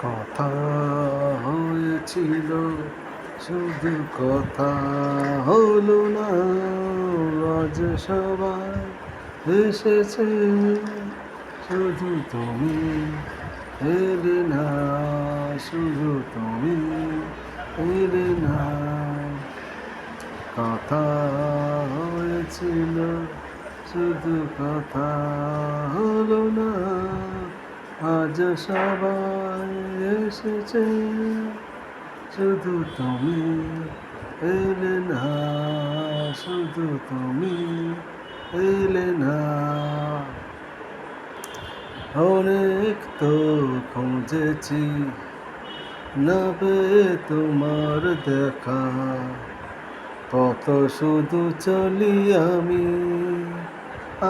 কথা হয়েছিল শুধু কথা হলো না, আজ সবাই এসেছে শুধু তুমি এলে না, শুধু তুমি এলে না। কথা হয়েছিল শুধু কথা হলো না, আজ সবাই এসেছে শুধু তুমি এলে না, শুধু তুমি এলে না। অনেক তো খুঁজেছি না পেয়ে তোমার দেখা, কত শুধু চলি আমি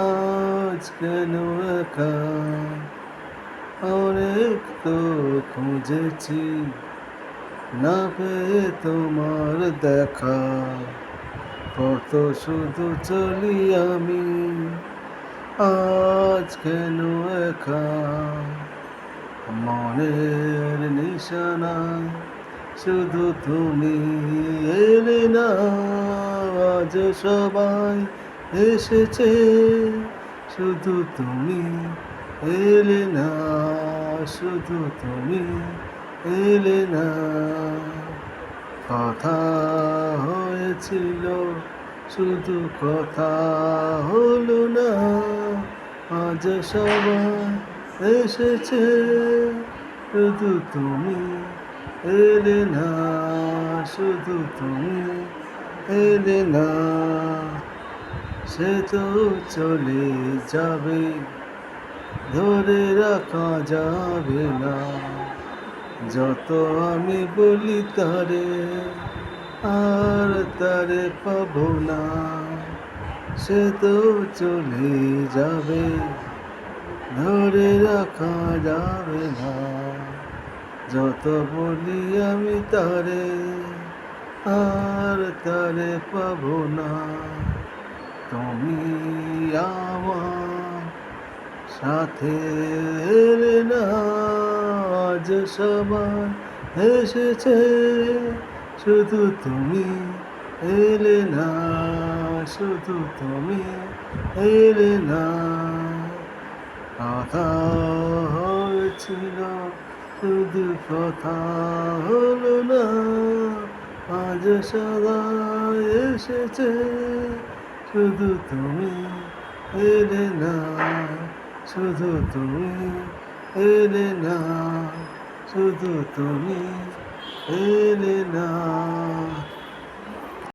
আজ কেন একা। অনেক তো খুঁজেছি না পেয়ে তোমার দেখা, কত শুধু চলি আমি আজ কেন একা। মনের নিশানায় শুধু তুমি এলে না, আজ সবাই এসেছে শুধু তুমি এলে না, শুধু তুমি এলে না। কথা হয়েছিল শুধু কথা হলো না, আজ সবাই এসেছে শুধু তুমি এলে না, শুধু তুমি এলে না। সে তো চলে যাবে, ধরে রাখা যাবে না, যত আমি বলি তারে আর তারে পাবো না। সে তো চলে যাবে, ধরে রাখা যাবে না, যত বলি আমি তারে আর তারে পাবো না। তুমি আমার সাথে এলে না, আজ সবাই এসেছে শুধু তুমি এলে না, শুধু তুমি এলে না। কথা হয়েছিল শুধু কথা হলো না, আজ সবাই এসেছে শুধু তুমি এলে না, শুধু তুমি এলে না, শুধু তুমি এলে না।